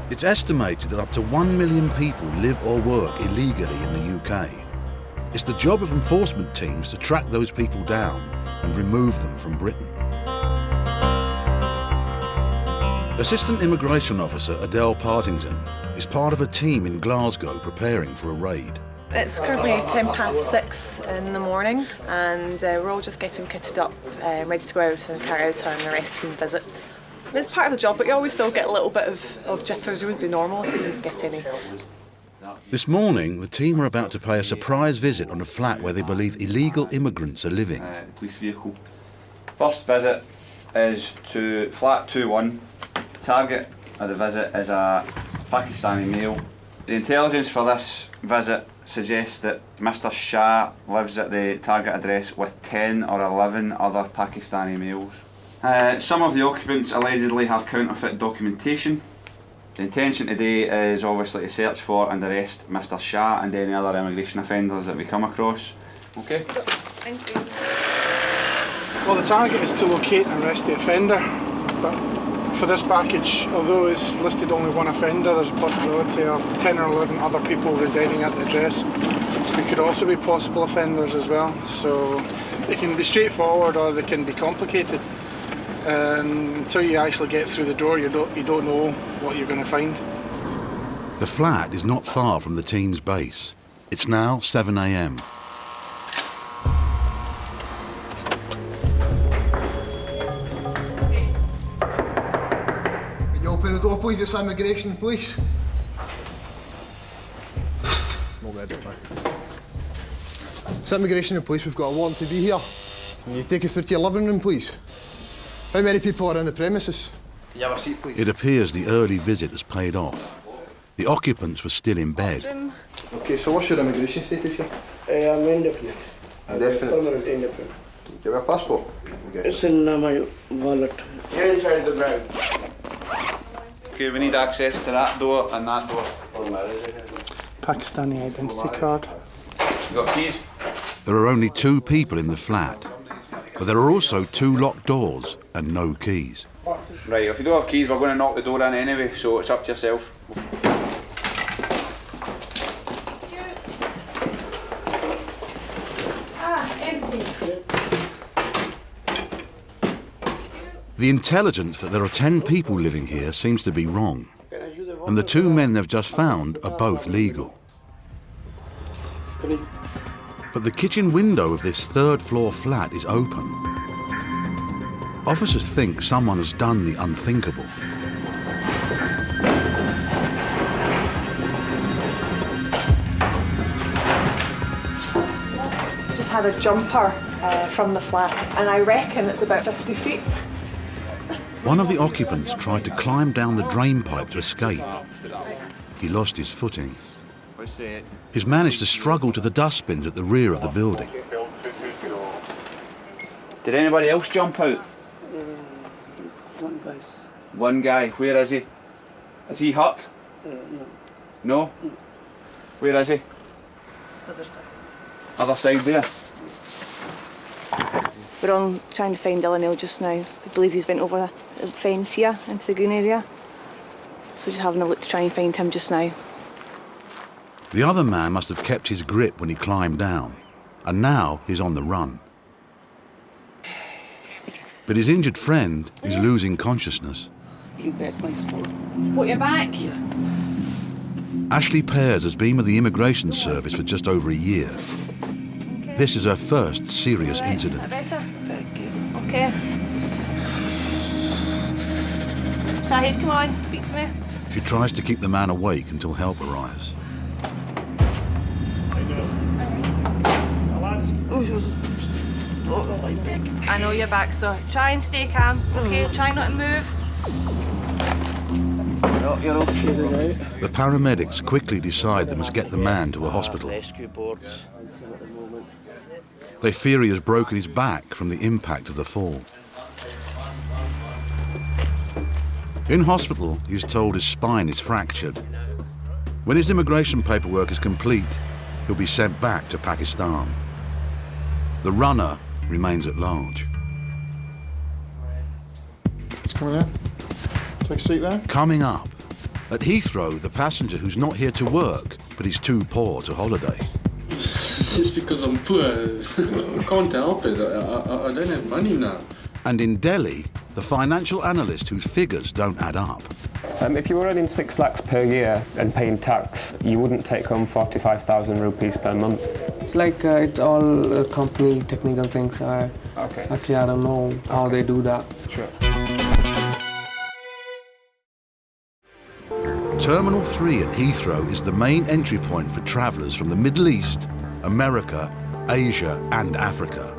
It's estimated that up to 1 million people live or work illegally in the UK. It's the job of enforcement teams to track those people down and remove them from Britain. Assistant Immigration Officer Adele Partington is part of a team in Glasgow preparing for a raid. It's currently 6:10 in the morning and we're all just getting kitted up, ready to go out and carry out an arrest team visit. It's part of the job, but you always still get a little bit of jitters. It wouldn't be normal if you didn't get any. This morning, the team are about to pay a surprise visit on a flat where they believe illegal immigrants are living. Police vehicle. First visit is to flat 21. Target of the visit is a Pakistani male. The intelligence for this visit suggests that Mr. Shah lives at the target address with 10 or 11 other Pakistani males. Some of the occupants allegedly have counterfeit documentation. The intention today is obviously to search for and arrest Mr. Shah and any other immigration offenders that we come across. Okay? Thank you. Well, the target is to locate and arrest the offender, but for this package, although it's listed only one offender, there's a possibility of 10 or 11 other people residing at the address. We could also be possible offenders as well, so they can be straightforward or they can be complicated. And until you actually get through the door, you don't know what you're going to find. The flat is not far from the team's base. It's now 7 a.m. Can you open the door, please? It's immigration, please. No, there, don't I? It's immigration and police. We've got a warrant to be here. Can you take us through to your living room, please? How many people are in the premises? Can you have a seat, please? It appears the early visit has paid off. The occupants were still in bed. Okay, so what's your immigration status here? I'm indefinite. Indefinite? Permanent indefinite. Do you have a passport? Okay. It's in my wallet. Here inside the bag. Okay, we need access to that door and that door. Pakistani identity card. You got keys? There are only 2 people in the flat, but there are also 2 locked doors and no keys. Right, if you don't have keys, we're going to knock the door in anyway, so it's up to yourself. The intelligence that there are 10 people living here seems to be wrong, and the 2 men they've just found are both legal. But the kitchen window of this 3rd floor flat is open. Officers think someone has done the unthinkable. Just had a jumper from the flat and I reckon it's about 50 feet. One of the occupants tried to climb down the drain pipe to escape. He lost his footing. He's managed to struggle to the dustbins at the rear of the building. Did anybody else jump out? It's one guy. One guy. Where is he? Is he hurt? No. No? Where is he? Other side. Other side there. We're on trying to find Dylan Hill just now. I believe he's went over the fence here into the green area. So we're just having a look to try and find him just now. The other man must have kept his grip when he climbed down, and now he's on the run. But his injured friend is losing consciousness. You back my sport. Support your back? Yeah. Ashley Pears has been with the Immigration Service for just over a year. This is her first serious incident. Better? Thank you. Okay. Shahid, come on, speak to me. She tries to keep the man awake until help arrives. Oh, my back. I know you're back, so try and stay calm, okay? Try not to move. You're okay now. The paramedics quickly decide they must get the man to a hospital. Rescue boards. They fear he has broken his back from the impact of the fall. In hospital, he's told his spine is fractured. When his immigration paperwork is complete, he'll be sent back to Pakistan. The runner remains at large. Just come in there. Take a seat there. Coming up, At Heathrow, the passenger who's not here to work, but is too poor to holiday. It's because I'm poor. I can't help it. I don't have money now. And in Delhi, the financial analyst whose figures don't add up. If you were earning 6 lakhs per year and paying tax, you wouldn't take home 45,000 rupees per month. It's like it's all company technical things. Okay. Actually, I don't know how they do that. Sure. Terminal 3 at Heathrow is the main entry point for travellers from the Middle East, America, Asia and Africa.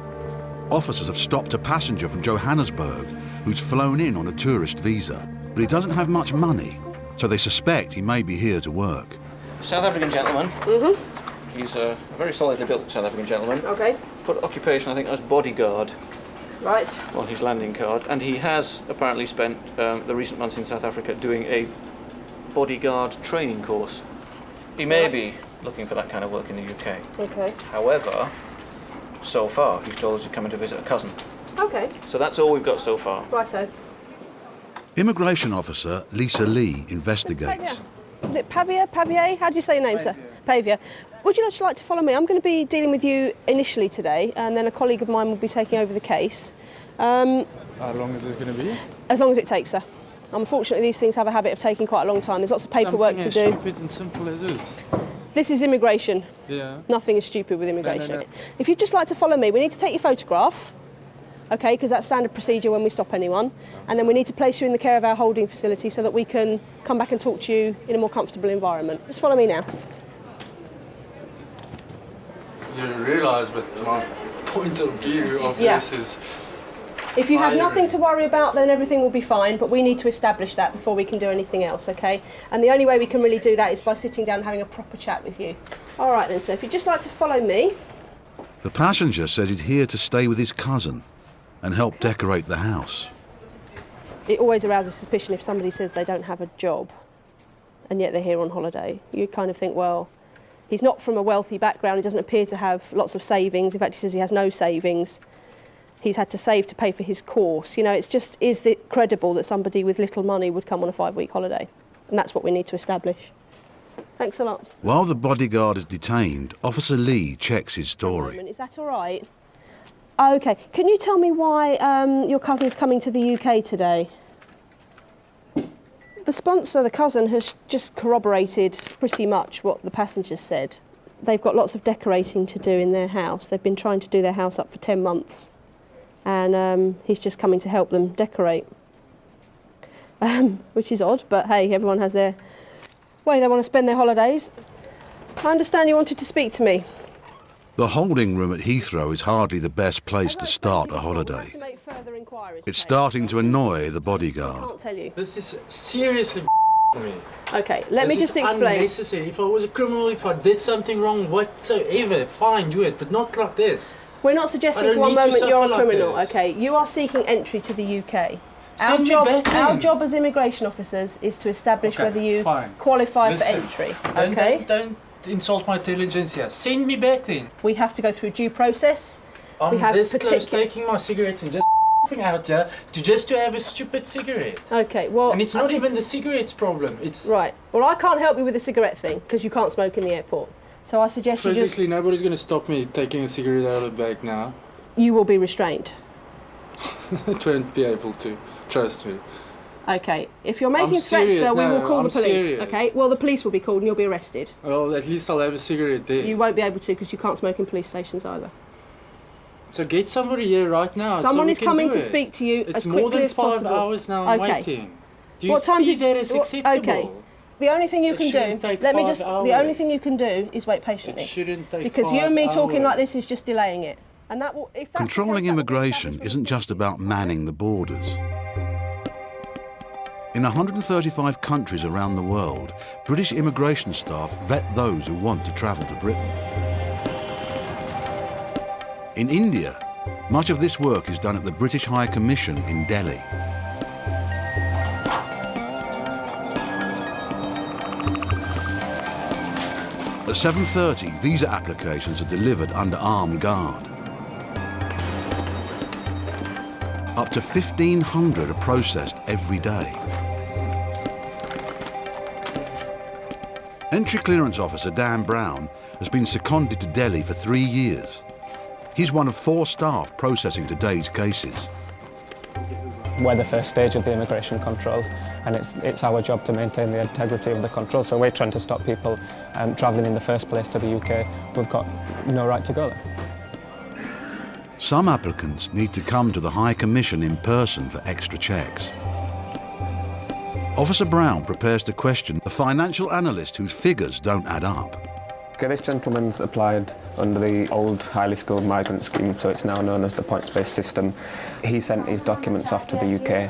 Officers have stopped a passenger from Johannesburg who's flown in on a tourist visa, but he doesn't have much money, so they suspect he may be here to work. South African gentleman. Mm-hmm. He's a very solidly built South African gentleman. Okay. Put occupation, I think, as bodyguard Right. on his landing card, and he has apparently spent the recent months in South Africa doing a bodyguard training course. He may be looking for that kind of work in the UK. Okay. However, so far he's told us he's coming to visit a cousin. Okay. So that's all we've got so far. Righto. Immigration officer Lisa Lee investigates. Is it Pavia? Pavier? How do you say your name, sir? Pavia. Would you just like to follow me? I'm going to be dealing with you initially today, and then a colleague of mine will be taking over the case. How long is this going to be? As long as it takes, sir. Unfortunately, these things have a habit of taking quite a long time. There's lots of paperwork to do. Something as stupid and simple as this. This is immigration. Yeah. Nothing is stupid with immigration. No. If you'd just like to follow me, we need to take your photograph, okay, because that's standard procedure when we stop anyone. And then we need to place you in the care of our holding facility so that we can come back and talk to you in a more comfortable environment. Just follow me now. You realise, but my point of view of this is... If you have nothing to worry about, then everything will be fine, but we need to establish that before we can do anything else, okay? And the only way we can really do that is by sitting down and having a proper chat with you. All right then, so if you'd just like to follow me. The passenger says he's here to stay with his cousin and help decorate the house. It always arouses suspicion if somebody says they don't have a job and yet they're here on holiday. You kind of think, well, he's not from a wealthy background, he doesn't appear to have lots of savings. In fact, he says he has no savings. He's had to save to pay for his course. You know, it's just, is it credible that somebody with little money would come on a 5-week holiday? And that's what we need to establish. Thanks a lot. While the bodyguard is detained, Officer Lee checks his story. Is that all right? OK. Can you tell me why your cousin's coming to the UK today? The sponsor, the cousin, has just corroborated pretty much what the passengers said. They've got lots of decorating to do in their house. They've been trying to do their house up for 10 months. And he's just coming to help them decorate. Which is odd, but hey, everyone has their way they want to spend their holidays. I understand you wanted to speak to me. The holding room at Heathrow is hardly the best place to start a holiday. It's starting to annoy the bodyguard. I can't tell you. This is seriously for me. Okay, let me just explain. This is unnecessary. If I was a criminal, if I did something wrong whatsoever, fine, do it, but not like this. We're not suggesting for one moment you're a criminal, okay? You are seeking entry to the UK. Our job as immigration officers is to establish whether you qualify for entry, okay? Don't insult my intelligence here. Send me back then. We have to go through due process. I'm this close taking my cigarettes and just out here to have a stupid cigarette. Okay, well... And it's not even the cigarette's problem, it's... Right, well I can't help you with the cigarette thing, because you can't smoke in the airport. So I suggest you just... Basically, nobody's going to stop me taking a cigarette out of the bag now. You will be restrained. I won't be able to, trust me. Okay, if you're making threats, sir, we will call the police, serious. okay? Well, the police will be called and you'll be arrested. Well, at least I'll have a cigarette there. You won't be able to, because you can't smoke in police stations either. So get somebody here right now. Someone is coming to speak to you as quickly as possible. It's more than 5 hours now I'm waiting. Do you what time see that is acceptable? Okay. The only thing you can do, the only thing you can do is wait patiently. It shouldn't take because you and me talking like this is just delaying it. And that will, if that's Controlling immigration isn't just about manning the borders. In 135 countries around the world, British immigration staff vet those who want to travel to Britain. In India, much of this work is done at the British High Commission in Delhi. At 7:30, visa applications are delivered under armed guard. Up to 1,500 are processed every day. Entry clearance officer Dan Brown has been seconded to Delhi for 3 years. He's one of 4 staff processing today's cases. We're the first stage of the immigration control, and it's our job to maintain the integrity of the control. So we're trying to stop people travelling in the first place to the UK. We've got no right to go there. Some applicants need to come to the High Commission in person for extra checks. Officer Brown prepares to question a financial analyst whose figures don't add up. Okay, this gentleman's applied under the old highly skilled migrant scheme, so it's now known as the points-based system. He sent his documents off to the UK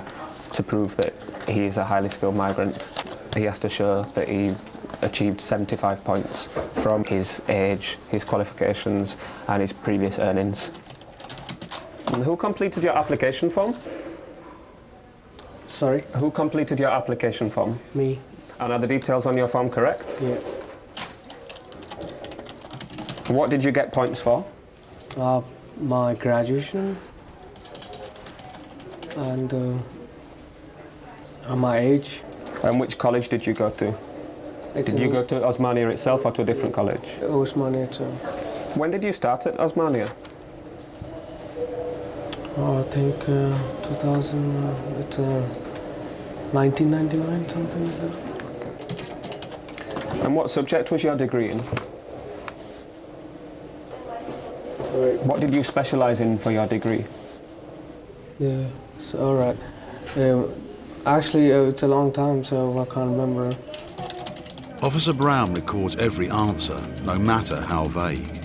to prove that he is a highly skilled migrant. He has to show that he achieved 75 points from his age, his qualifications and his previous earnings. And who completed your application form? Sorry? Who completed your application form? Me. And are the details on your form correct? Yeah. What did you get points for? My graduation and my age. And which college did you go to? Did you go to Osmania itself or to a different college? Osmania itself. When did you start at Osmania? I think 1999, something like that. Okay. And what subject was your degree in? Sorry. What did you specialise in for your degree? Yeah, so, all right. Actually, it's a long time, so I can't remember. Officer Brown records every answer, no matter how vague.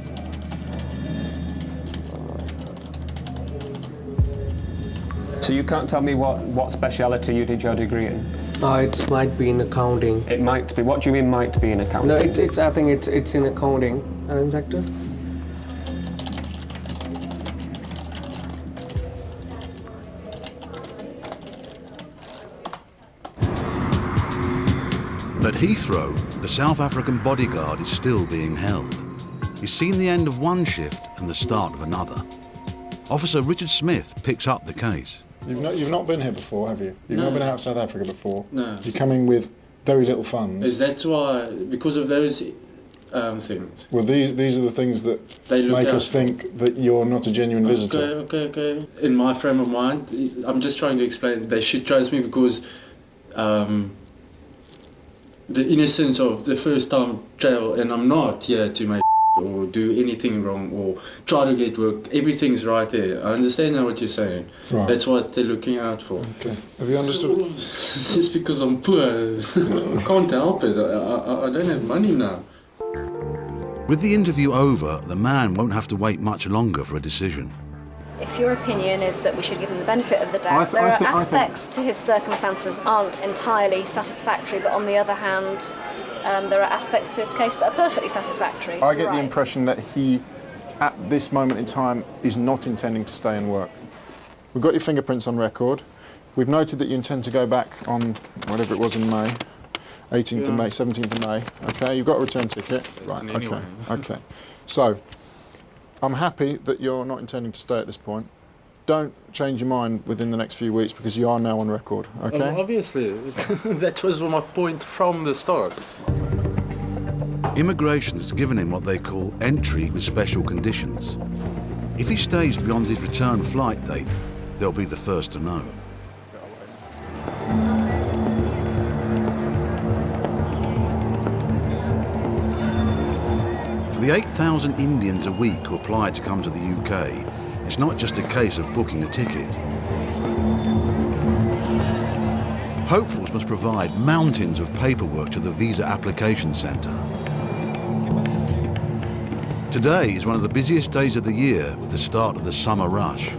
So you can't tell me what speciality you did your degree in? It might be in accounting. It might be. What do you mean might be in accounting? No, I think it's in accounting sector. At Heathrow, the South African bodyguard is still being held. He's seen the end of one shift and the start of another. Officer Richard Smith picks up the case. You've not been here before, have you? You've not been out of South Africa before? No. You're coming with very little funds. Is that why, because of those things? Well, these are the things that They look make out us for. think that you're not a genuine visitor. Okay. In my frame of mind, I'm just trying to explain, they should trust me because the innocence of the first time jail, and I'm not here to make or do anything wrong or try to get work. Everything's right there. I understand now what you're saying. Right. That's what they're looking out for. Okay. Have you understood? It's just because I'm poor. I can't help it. I don't have money now. With the interview over, the man won't have to wait much longer for a decision. If your opinion is that we should give him the benefit of the doubt, there are aspects to his circumstances that aren't entirely satisfactory, but on the other hand, there are aspects to his case that are perfectly satisfactory. I get the impression that he, at this moment in time, is not intending to stay and work. We've got your fingerprints on record. We've noted that you intend to go back on whatever it was in May, 18th of May, 17th of May. Okay, you've got a return ticket. Right, okay. So, I'm happy that you're not intending to stay at this point. Don't change your mind within the next few weeks because you are now on record, okay? Obviously, that was my point from the start. Immigration has given him what they call entry with special conditions. If he stays beyond his return flight date, they'll be the first to know. For the 8,000 Indians a week who apply to come to the UK, it's not just a case of booking a ticket. Hopefuls must provide mountains of paperwork to the Visa Application Centre. Today is one of the busiest days of the year with the start of the summer rush.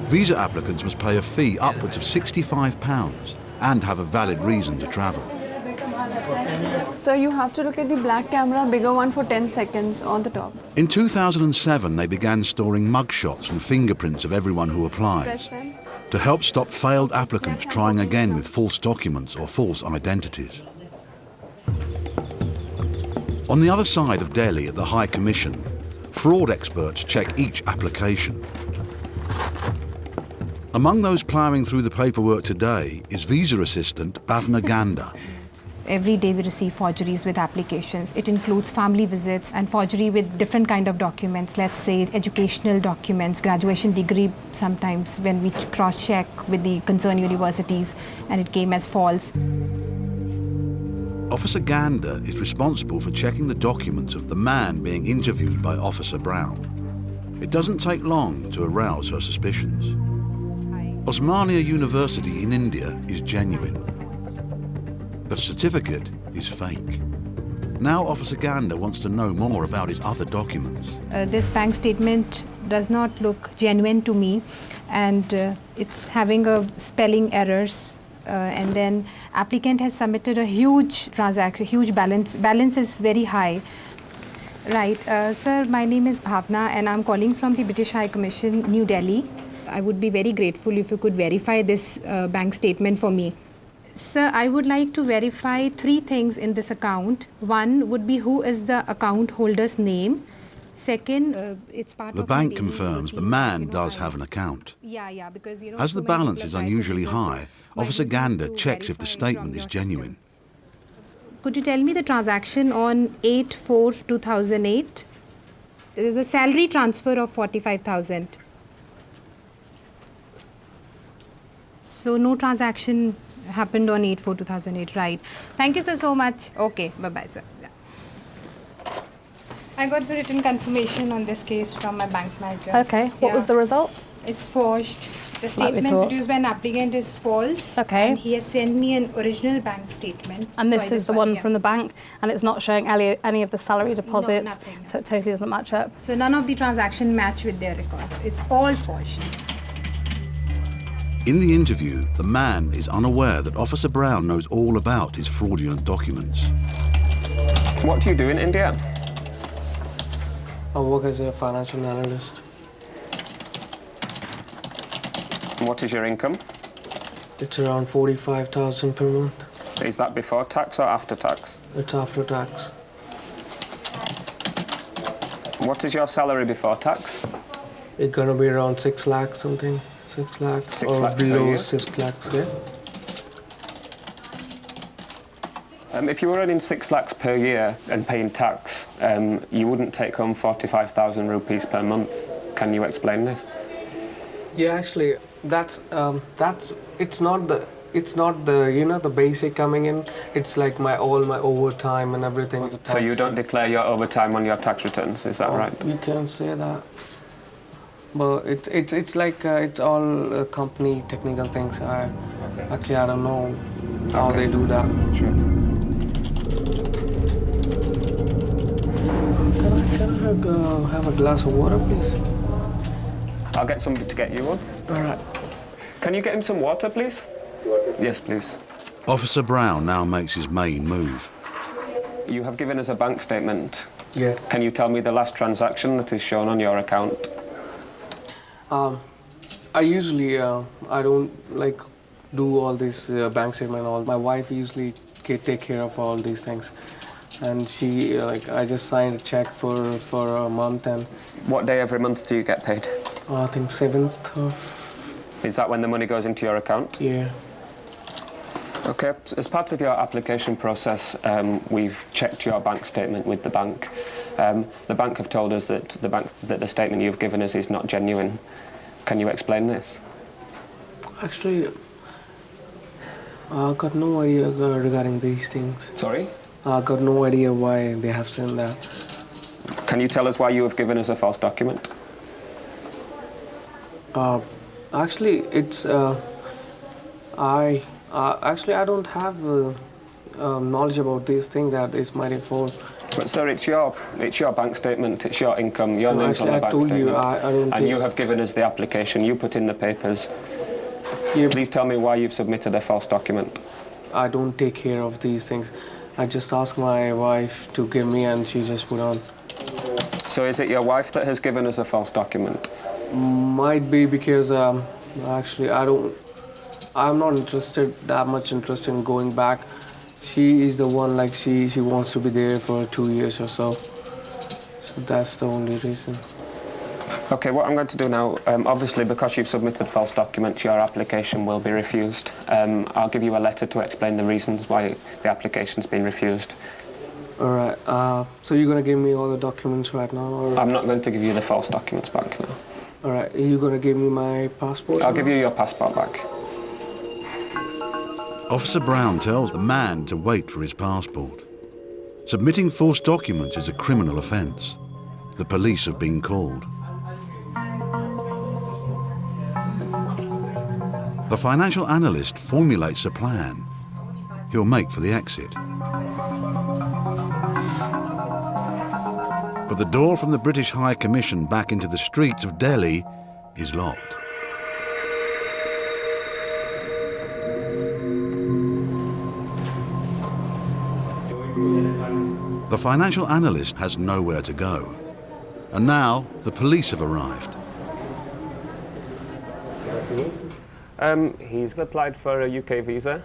Visa applicants must pay a fee upwards of £65 and have a valid reason to travel. So you have to look at the black camera, bigger one for 10 seconds on the top. In 2007, they began storing mugshots and fingerprints of everyone who applies to help stop failed applicants trying again with false documents or false identities. On the other side of Delhi at the High Commission, fraud experts check each application. Among those ploughing through the paperwork today is visa assistant Bhavna Ganda. Every day we receive forgeries with applications. It includes family visits and forgery with different kind of documents, let's say educational documents, graduation degree sometimes when we cross-check with the concerned universities and it came as false. Officer Gander is responsible for checking the documents of the man being interviewed by Officer Brown. It doesn't take long to arouse her suspicions. Osmania University in India is genuine. The certificate is fake. Now Officer Gander wants to know more about his other documents. This bank statement does not look genuine to me, and it's having a spelling errors. And then applicant has submitted a huge transaction, huge balance. Balance is very high. Right, sir, my name is Bhavna and I'm calling from the British High Commission, New Delhi. I would be very grateful if you could verify this bank statement for me. Sir, I would like to verify 3 things in this account. One would be who is the account holder's name. Second, it's part of the bank confirms the man does have an account. Yeah, because as the balance is unusually high, Officer Gander checks if the statement is genuine. Could you tell me the transaction on 8/4/2008? There is a salary transfer of 45,000. So no transaction happened on 8/4/2008, right? Thank you, sir, so much. Okay, bye-bye, sir. Yeah. I got the written confirmation on this case from my bank manager. Okay, what was the result? It's forged. The statement produced by an applicant is false. Okay. And he has sent me an original bank statement. And this So is the one from the bank, and it's not showing any of the salary deposits, nothing. so it totally doesn't match up. So none of the transaction match with their records. It's all forged. In the interview, the man is unaware that Officer Brown knows all about his fraudulent documents. What do you do in India? I work as a financial analyst. What is your income? It's around 45,000 per month. Is that before tax or after tax? It's after tax. What is your salary before tax? It's gonna be around 6 lakhs something. 6 lakhs 6 or lakhs per below year? 6 lakhs, yeah. If you were earning 6 lakhs per year and paying tax, you wouldn't take home 45,000 rupees per month. Can you explain this? Yeah, actually, that's it's not the the basic coming in. It's like all my overtime and everything. So you don't declare your overtime on your tax returns, is that right? You can say that, but it's like it's all company technical things. I don't know how they do that. Sure. Can I have a glass of water, please? I'll get somebody to get you one. All right. Can you get him some water, please? Yes, please. Officer Brown now makes his main move. You have given us a bank statement. Yeah. Can you tell me the last transaction that is shown on your account? I usually I don't like do all this bank statement and all. My wife usually take care of all these things, and she I just signed a check for a month. And what day every month do you get paid? I think 7th of. Is that when the money goes into your account? Yeah. Okay. As part of your application process, we've checked your bank statement with the bank. The bank have told us that the statement you've given us is not genuine. Can you explain this? Actually, I got no idea regarding these things. Sorry? I got no idea why they have sent that. Can you tell us why you have given us a false document? Actually, it's I don't have knowledge about this thing that is my fault. But sir, it's your bank statement, it's your income, your name's on the bank statement. I don't and you have given us the application, you put in the papers. Yeah. Please tell me why you've submitted a false document. I don't take care of these things. I just ask my wife to give me and she just put on. So is it your wife that has given us a false document? Might be because actually I'm not that much interested in going back. She is the one, like she wants to be there for 2 years or so. So that's the only reason. Okay, what I'm going to do now, obviously because you've submitted false documents, your application will be refused. I'll give you a letter to explain the reasons why the application's been refused. All right. So you're going to give me all the documents right now? Or? I'm not going to give you the false documents back now. All right. Are you going to give me my passport? I'll give you your passport back. Officer Brown tells the man to wait for his passport. Submitting false documents is a criminal offence. The police have been called. The financial analyst formulates a plan. He'll make for the exit. But the door from the British High Commission back into the streets of Delhi is locked. The financial analyst has nowhere to go. And now the police have arrived. He's applied for a UK visa.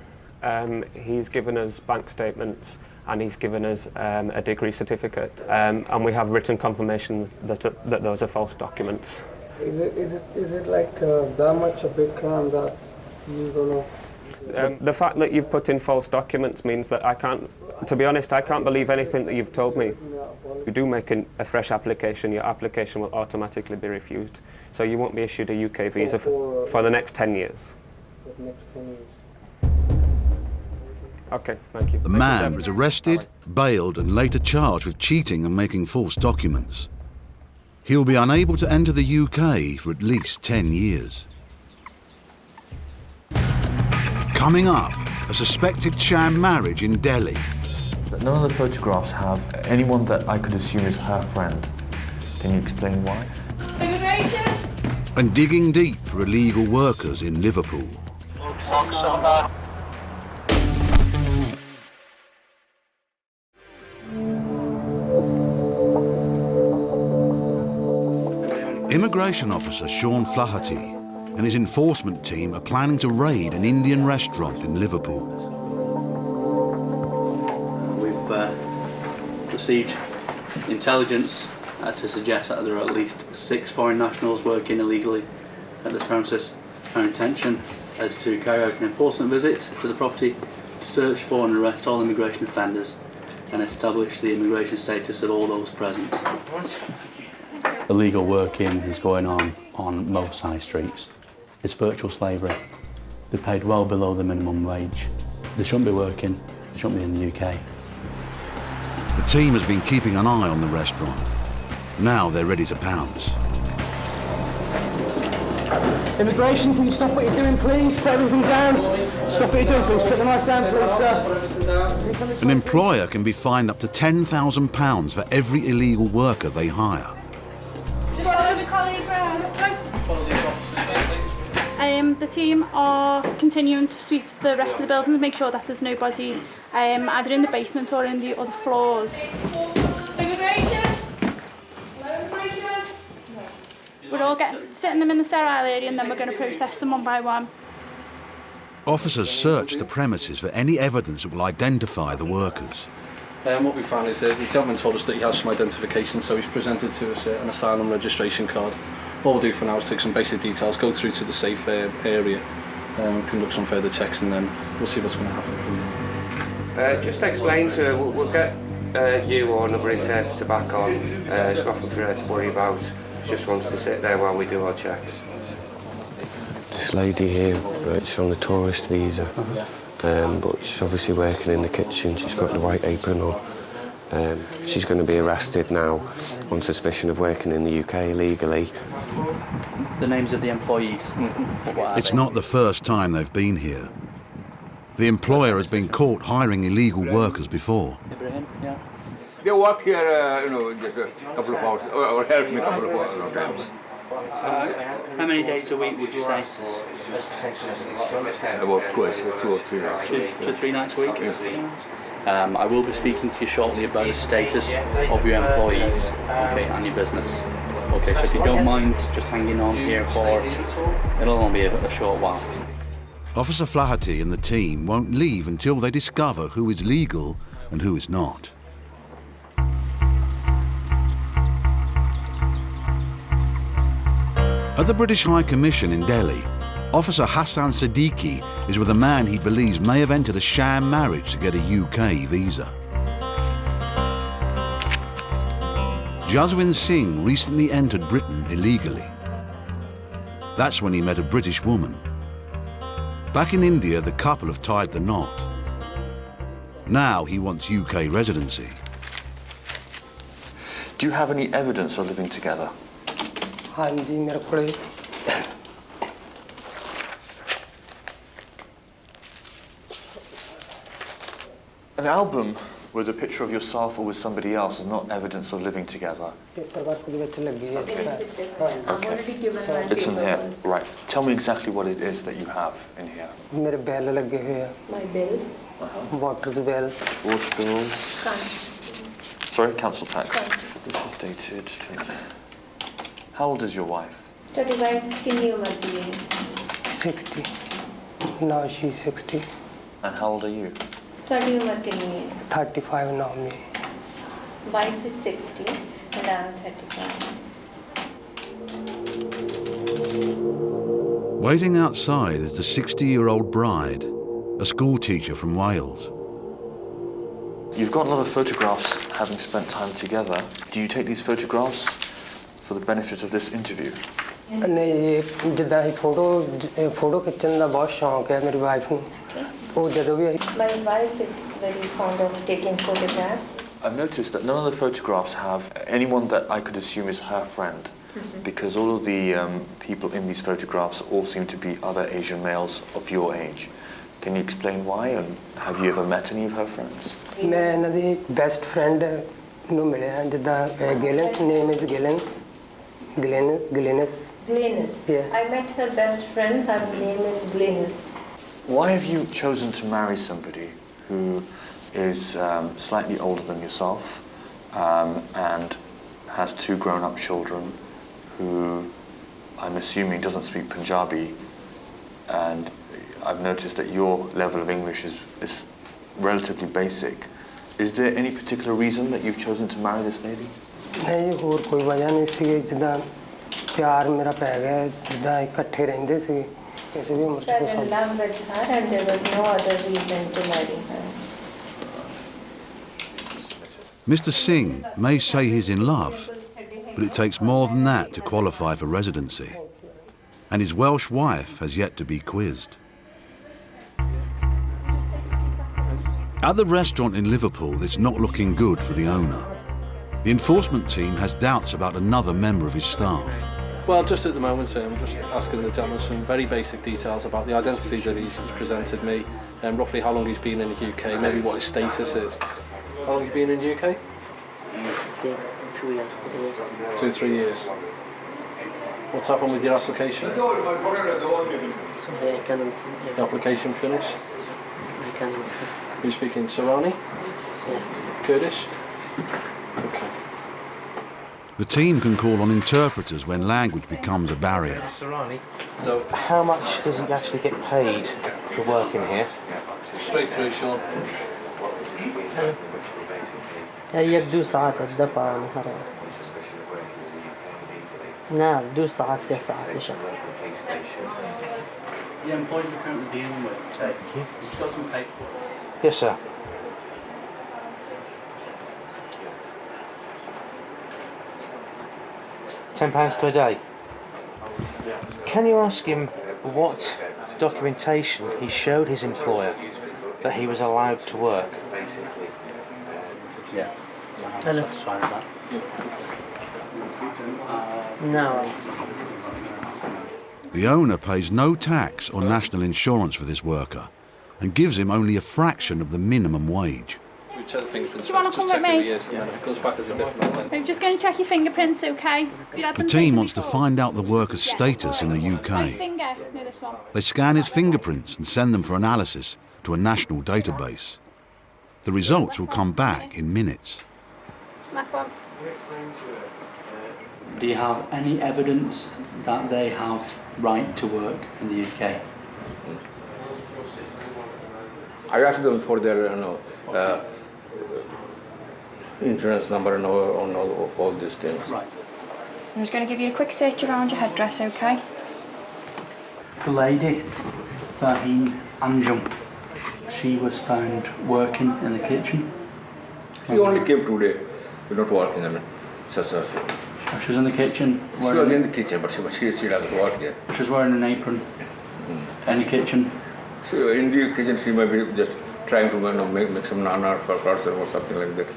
He's given us bank statements and he's given us a degree certificate. And we have written confirmation that those are false documents. Is it like that much a big crime that you're gonna? The fact that you've put in false documents means that I can't, to be honest, I can't believe anything that you've told me. If you do make a fresh application, your application will automatically be refused. So you won't be issued a UK visa for the next 10 years. For the next 10 years. Okay, thank you. The man was arrested, bailed and later charged with cheating and making false documents. He'll be unable to enter the UK for at least 10 years. Coming up, a suspected sham marriage in Delhi. None of the photographs have anyone that I could assume is her friend. Can you explain why? Immigration! And digging deep for illegal workers in Liverpool. Immigration officer Sean Flaherty and his enforcement team are planning to raid an Indian restaurant in Liverpool. We've received intelligence to suggest that there are at least 6 foreign nationals working illegally at this premises. Our intention is to carry out an enforcement visit to the property to search for and arrest all immigration offenders and establish the immigration status of all those present. Illegal working is going on most high streets. It's virtual slavery. They're paid well below the minimum wage. They shouldn't be working, they shouldn't be in the UK. The team has been keeping an eye on the restaurant. Now they're ready to pounce. Immigration, can you stop what you're doing, please? Put everything down. Stop what you're doing, please. Put the knife down, please, sir. An employer can be fined up to £10,000 for every illegal worker they hire. The team are continuing to sweep the rest of the building to make sure that there's nobody either in the basement or in the other floors. Immigration! We're all setting them in the sterile area and then we're going to process them one by one. Officers search the premises for any evidence that will identify the workers. What we found is the gentleman told us that he has some identification, so he's presented to us an asylum registration card. What we'll do for now is take some basic details, go through to the safe area, conduct some further checks, and then we'll see what's going to happen from there. Just explain to her, we'll get you or another interpreter back on. There's nothing for her to worry about. She just wants to sit there while we do our checks. This lady here, she's on a tourist visa, but she's obviously working in the kitchen. She's got the white apron on. She's going to be arrested now on suspicion of working in the UK illegally. The names of the employees. It's not the first time they've been here. The employer has been caught hiring illegal workers before. They work here, just a couple of hours, or help me a couple of times. How many days a week would you say? About twice, 2 or 3 nights. 2 to 3 nights a week? Yeah. I will be speaking to you shortly about the status of your employees, okay, and your business. Okay, so if you don't mind just hanging on here for, it'll only be a short while. Officer Flaherty and the team won't leave until they discover who is legal and who is not. At the British High Commission in Delhi, Officer Hassan Siddiqui is with a man he believes may have entered a sham marriage to get a UK visa. Jaswin Singh recently entered Britain illegally. That's when he met a British woman. Back in India, the couple have tied the knot. Now he wants UK residency. Do you have any evidence of living together? An album with a picture of yourself or with somebody else is not evidence of living together. Okay. It's in here. Right. Tell me exactly what it is that you have in here. My bills. Water bill. Water bills. Sorry, council tax. This is dated 20. How old is your wife? 60. Now she's 60. And how old are you? 35 now me. Wife is 60 and I am 35. Waiting outside is the 60-year-old bride, a school teacher from Wales. You've got a lot of photographs having spent time together. Do you take these photographs for the benefit of this interview? नहीं जिदा ही photo खिंचने का बहुत शौक है मेरी wife को वो जदों भी My wife is very fond of taking photographs. I've noticed that none of the photographs have anyone that I could assume is her friend, because all of the people in these photographs all seem to be other Asian males of your age. Can you explain why, and have you ever met any of her friends? मैं इन्हां the best friend ਨੂੰ ਮਿਲਿਆ ਜਿੱਦਾਂ ਗਿਲਨ name is Glennis. Yeah. I met her best friend. Her name is Glennis. Why have you chosen to marry somebody who is slightly older than yourself and has 2 grown-up children, who I'm assuming doesn't speak Punjabi, and I've noticed that your level of English is relatively basic. Is there any particular reason that you've chosen to marry this lady? नहीं ਹੋਰ ਕੋਈ ਵਜ੍ਹਾ ਨਹੀਂ ਸੀ ਜਿੱਦਾਂ ਪਿਆਰ ਮੇਰਾ ਪੈ ਗਿਆ ਜਿੱਦਾਂ ਇਕੱਠੇ ਰਹਿੰਦੇ ਸੀ ਕਿਸੇ ਵੀ ਉਮਰ ਚ Fell in love with her and there was no other reason to marry her. Mr. Singh may say he's in love, but it takes more than that to qualify for residency. And his Welsh wife has yet to be quizzed. At the restaurant in Liverpool, it's not looking good for the owner. The enforcement team has doubts about another member of his staff. Well, just at the moment, I'm just asking the gentleman some very basic details about the identity that he's presented me, and roughly how long he's been in the UK, maybe what his status is. How long have you been in the UK? I think 2 years, 3 years. 2-3 years. What's happened with your application? So I can understand. The application finished? I can understand. You're speaking Sorani? Yeah. Kurdish? Okay. The team can call on interpreters when language becomes a barrier. So how much does he actually get paid for working here? Straight through, Sean. هي 2 ساعات الدفع نهار نعم 2 ساعات 6 ساعات شغل. The employees we're currently dealing with. Thank you. Just got some paperwork. Yes, sir. £10 per day. Can you ask him what documentation he showed his employer that he was allowed to work? Yeah. Hello. That's fine with that. No. The owner pays no tax or national insurance for this worker and gives him only a fraction of the minimum wage. We check the fingerprints. Do you want to come with me? Years, and then if it goes back as a different I'm just going to check your fingerprints, okay? If you had The them team taken wants to before. find out the worker's status in the My UK. finger. No, this one. They scan his fingerprints and send them for analysis to a national database. The results will come back in minutes. Left one. Do you have any evidence that they have right to work in the UK? I asked them for their insurance number and all these things. Right. I'm just going to give you a quick search around your headdress, okay? The lady, Faheen Anjum, she was found working in the kitchen. She only came today. We're not working on such. She was in the kitchen. She was in the kitchen, but she doesn't work here. She was wearing an apron in the kitchen. In the kitchen, she may be just trying to make some nana for person or something like that.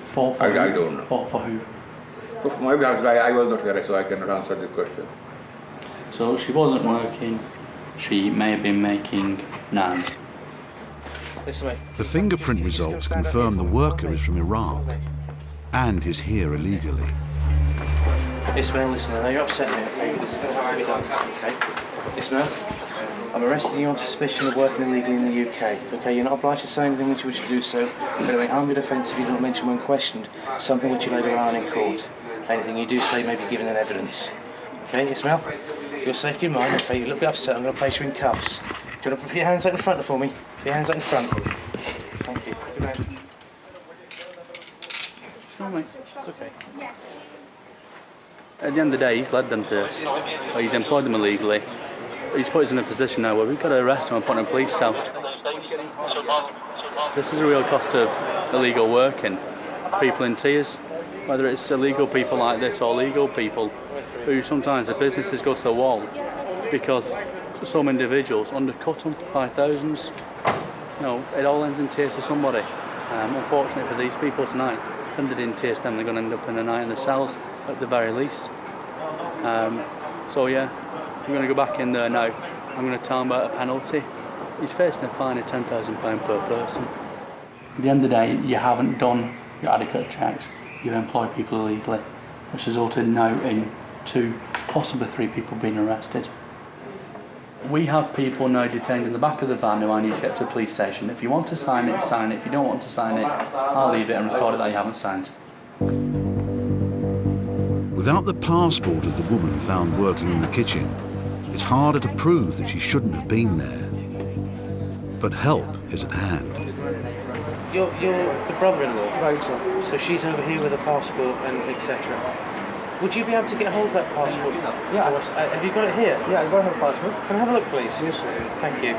I don't know. For who? Maybe I was not here, so I cannot answer the question. So she wasn't working. She may have been making naans. The fingerprint results confirm the worker is from Iraq and is here illegally. Ismail, listen, I know you're upset me, okay? This is going to have to be done, okay? Ismail, I'm arresting you on suspicion of working illegally in the UK, okay? You're not obliged to say anything which you wish to do so, but it may harm your defence if you don't mention when questioned something which you later on in court. Anything you do say may be given in evidence. Okay, Ismail? For your safety of mind, okay, you look a bit upset, I'm going to place you in cuffs. Do you want to put your hands out in front for me? Put your hands out in front. Thank you. Good night. No, mate. It's okay. At the end of the day, he's led them to this. He's employed them illegally. He's put us in a position now where we've got to arrest him and put him in a police cell. This is a real cost of illegal working. People in tears, whether it's illegal people like this or legal people who sometimes the businesses go to the wall because some individuals undercut them by thousands. You know, it all ends in tears to somebody. Unfortunately for these people tonight, it's ended in tears, then they're going to end up in the night in the cells at the very least. So yeah, I'm going to go back in there now. I'm going to tell him about a penalty. He's facing a fine of £10,000 per person. At the end of the day, you haven't done your adequate checks. You've employed people illegally, which resulted now in 2, possibly 3 people being arrested. We have people now detained in the back of the van who I need to get to the police station. If you want to sign it, sign it. If you don't want to sign it, I'll leave it and record it that you haven't signed. Without the passport of the woman found working in the kitchen, it's harder to prove that she shouldn't have been there. But help is at hand. You're the brother-in-law? Right, sir. So she's over here with a passport and etc. Would you be able to get hold of that passport for us? Have you got it here? Yeah, I've got her passport. Can I have a look, please? Yes, sir. Thank you.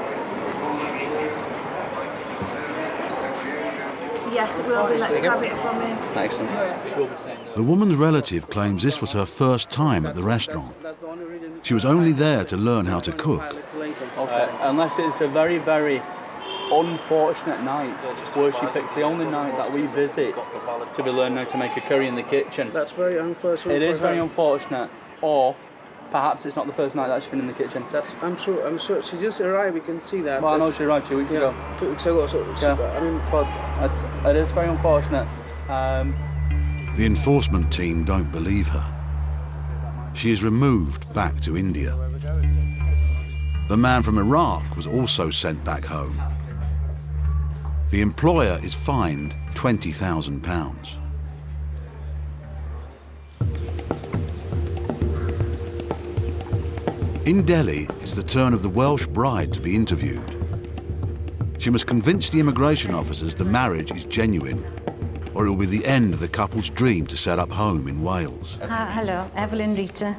Yes, it will be. Let's grab it from him. Excellent. The woman's relative claims this was her first time at the restaurant. She was only there to learn how to cook. Unless it's a very, very unfortunate night where she picks the only night that we visit to be learning how to make a curry in the kitchen. That's very unfortunate. It is very unfortunate, or perhaps it's not the first night that she's been in the kitchen. I'm sure. She just arrived, we can see that. Well, I know she arrived 2 weeks ago. 2 weeks ago, so yeah. I mean, but it is very unfortunate. The enforcement team don't believe her. She is removed back to India. The man from Iraq was also sent back home. The employer is fined £20,000. In Delhi, it's the turn of the Welsh bride to be interviewed. She must convince the immigration officers the marriage is genuine, or it will be the end of the couple's dream to set up home in Wales. Hello, Evelyn Rita.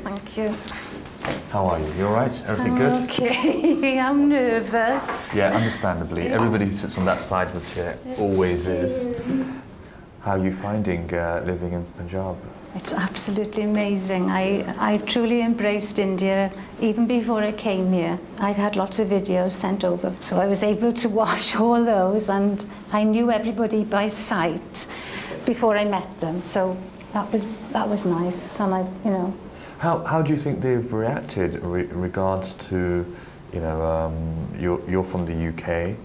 Thank you. How are you? You all right? Everything good? Okay, I'm nervous. Yeah, understandably. Everybody who sits on that side of the chair always is. How are you finding living in Punjab? It's absolutely amazing. I truly embraced India even before I came here. I've had lots of videos sent over, so I was able to watch all those, and I knew everybody by sight before I met them. So that was nice, and How do you think they've reacted in regards to, you're from the UK, yes,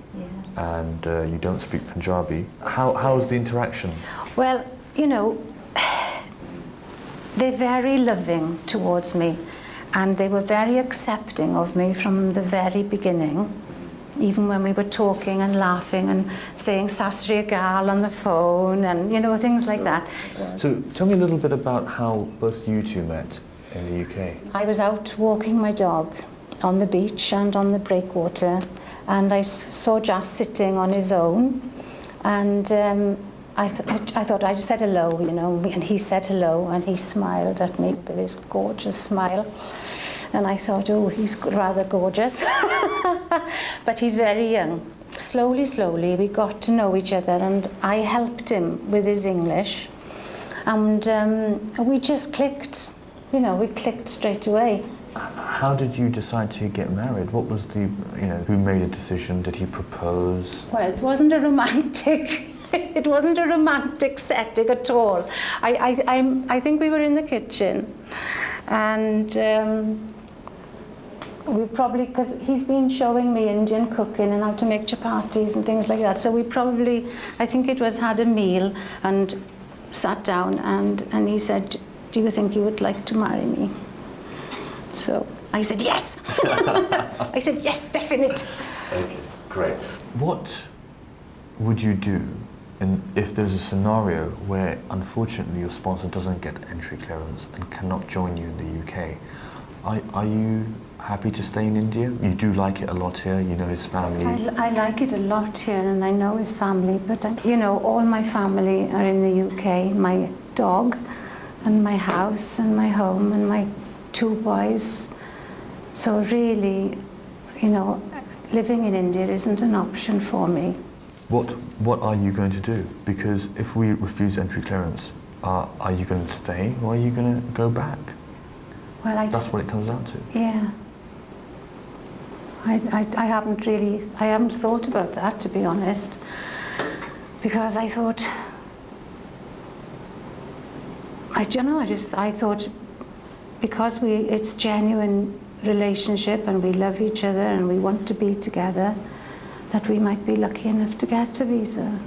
and you don't speak Punjabi. How's the interaction? Well, they're very loving towards me, and they were very accepting of me from the very beginning, even when we were talking and laughing and saying "Sat Sri Akal" on the phone and, things like that. So tell me a little bit about how both you two met in the UK. I was out walking my dog on the beach and on the breakwater, and I saw Jas sitting on his own, and I thought I just said hello, you know, and he said hello, and he smiled at me with his gorgeous smile. And I thought, oh, he's rather gorgeous. But he's very young. Slowly, slowly, we got to know each other, and I helped him with his English. And we just clicked, you know, we clicked straight away. How did you decide to get married? What was the, you know, who made a decision? Did he propose? Well, it wasn't a romantic, it wasn't a romantic setting at all. I think we were in the kitchen, and we probably, because he's been showing me Indian cooking and how to make chapatis and things like that. So we probably, I think it was, had a meal and sat down, and he said, do you think you would like to marry me? So I said yes. I said yes, definite. Okay, great. What would you do if there's a scenario where unfortunately your sponsor doesn't get entry clearance and cannot join you in the UK? Are you happy to stay in India? You do like it a lot here, you know his family. I like it a lot here, and I know his family, but you know, all my family are in the UK. My dog and my house and my home and my 2 boys. So really, you know, living in India isn't an option for me. What are you going to do? Because if we refuse entry clearance, are you going to stay or are you going to go back? Well, that's what it comes down to. Yeah. I haven't thought about that, to be honest, because I thought, I thought because it's genuine relationship and we love each other and we want to be together, that we might be lucky enough to get a visa.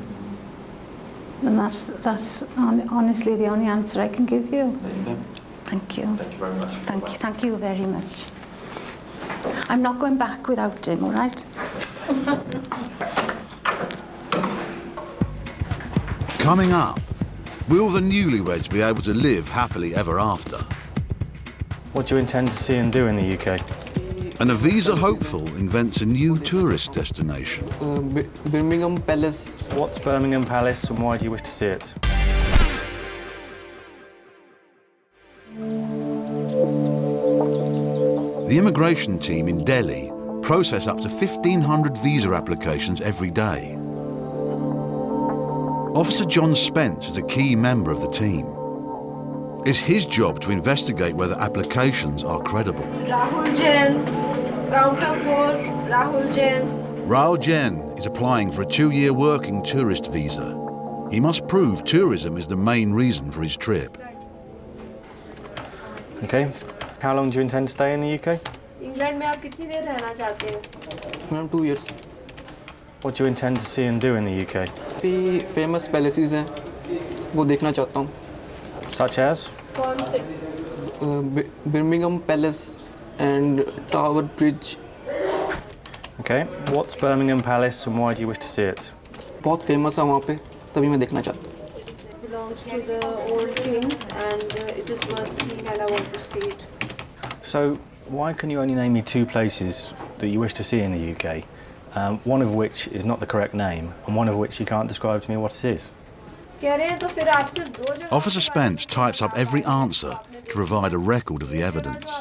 And that's honestly the only answer I can give you. There you go. Thank you. Thank you very much. Thank you very much. I'm not going back without him, all right? Coming up, will the newlyweds be able to live happily ever after? What do you intend to see and do in the UK? And a visa hopeful invents a new tourist destination. Birmingham Palace. What's Birmingham Palace and why do you wish to see it? The immigration team in Delhi process up to 1,500 visa applications every day. Officer John Spence is a key member of the team. It's his job to investigate whether applications are credible. Rahul Jain, counter 4, Rahul Jain. Rahul Jain is applying for a 2-year working tourist visa. He must prove tourism is the main reason for his trip. Okay. How long do you intend to stay in the UK? England में आप कितनी देर रहना चाहते हैं? Ma'am, 2 years. What do you intend to see and do in the UK? भी famous palaces हैं, वो देखना चाहता हूँ. Such as? कौन से? Birmingham Palace and Tower Bridge. Okay. What's Birmingham Palace and why do you wish to see it? बहुत famous है वहाँ पे, तभी मैं देखना चाहता हूँ. It belongs to the old kings and it is worth seeing and I want to see it. So, why can you only name me 2 places that you wish to see in the UK? One of which is not the correct name, and one of which you can't describe to me what it is. Officer Spence types up every answer to provide a record of the evidence.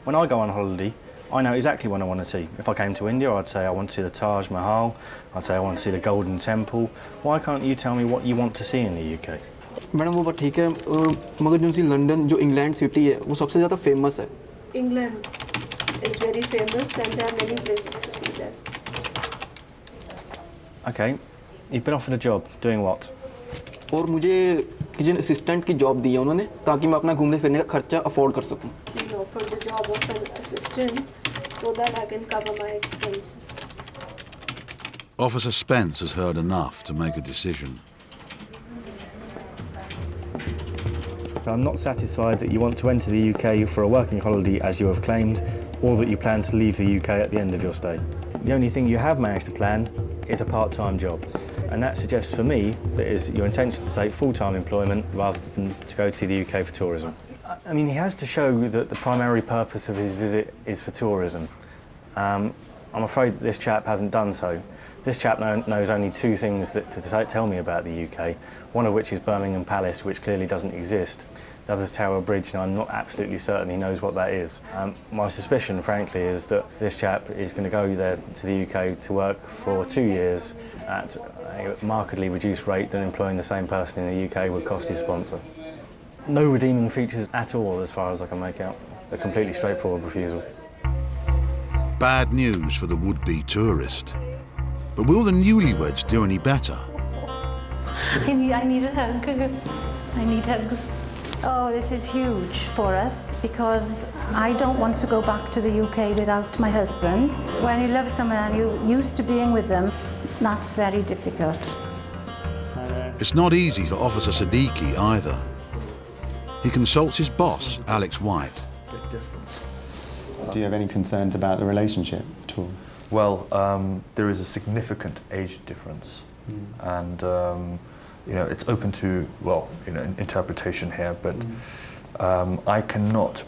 When I go on holiday, I know exactly what I want to see. If I came to India, I'd say I want to see the Taj Mahal, I'd say I want to see the Golden Temple. Why can't you tell me what you want to see in the UK? Madam वो बात ठीक है, मगर जो सी London जो England city है वो सबसे ज़्यादा फेमस है. England is very famous and there are many places to see there. Okay, you've been offered a job. Doing what? और मुझे किचन असिस्टेंट की जॉब दी है उन्होंने ताकि मैं अपना घूमने फिरने का खर्चा अफोर्ड कर सकूं. You know, for the job of an assistant so that I can cover my expenses. Officer Spence has heard enough to make a decision. I'm not satisfied that you want to enter the UK for a working holiday as you have claimed, or that you plan to leave the UK at the end of your stay. The only thing you have managed to plan is a part-time job, and that suggests for me that it is your intention to take full-time employment rather than to go to the UK for tourism. I mean, he has to show that the primary purpose of his visit is for tourism. I'm afraid that this chap hasn't done so. This chap knows only two things to tell me about the UK, one of which is Birmingham Palace, which clearly doesn't exist. The other is Tower Bridge, and I'm not absolutely certain he knows what that is. My suspicion, frankly, is that this chap is going to go there to the UK to work for 2 years at a markedly reduced rate than employing the same person in the UK would cost his sponsor. No redeeming features at all, as far as I can make out. A completely straightforward refusal. Bad news for the would-be tourist. But will the newlyweds do any better? I need a hug. I need hugs. Oh, this is huge for us because I don't want to go back to the UK without my husband. When you love someone and you're used to being with them, that's very difficult. It's not easy for Officer Siddiqui either. He consults his boss, Alex White. Do you have any concerns about the relationship at all? Well, there is a significant age difference, and you know, it's open to, well, you know, interpretation here, but I cannot,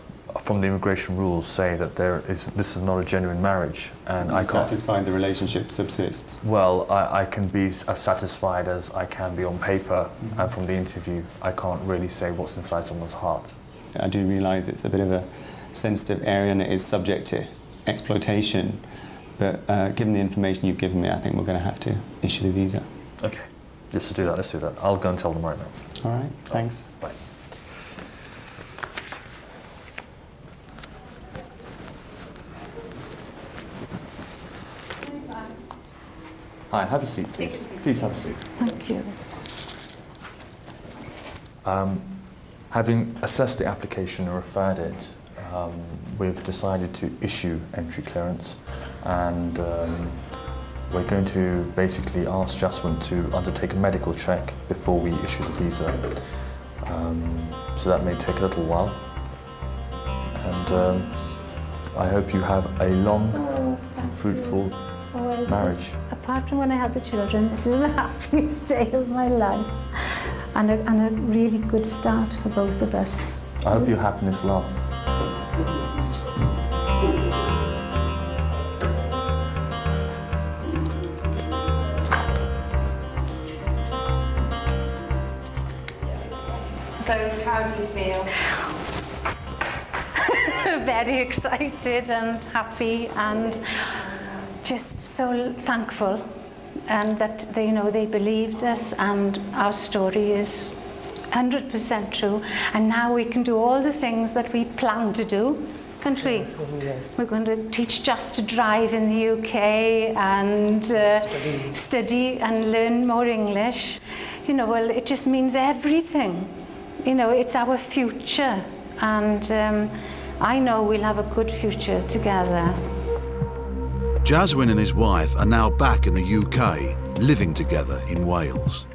from the immigration rules, say that this is not a genuine marriage, and I can't. Satisfied the relationship subsists? Well, I can be as satisfied as I can be on paper, and from the interview, I can't really say what's inside someone's heart. I do realise it's a bit of a sensitive area and it is subject to exploitation, but given the information you've given me, I think we're going to have to issue the visa. Okay, let's do that. I'll go and tell them right now. All right, thanks. Bye. Hi, have a seat, please. Please have a seat. Thank you. Having assessed the application and referred it, we've decided to issue entry clearance, and we're going to basically ask Jasmine to undertake a medical check before we issue the visa. So that may take a little while, and I hope you have a long, fruitful marriage. Apart from when I had the children, this is the happiest day of my life, and a really good start for both of us. I hope your happiness lasts. So how do you feel? Very excited and happy and just so thankful, and that they believed us and our story is 100% true, and now we can do all the things that we planned to do, can't we? Yeah. We're going to teach Jas to drive in the UK and study and learn more English. Well, it just means everything. It's our future, and I know we'll have a good future together. Jaswin and his wife are now back in the UK, living together in Wales.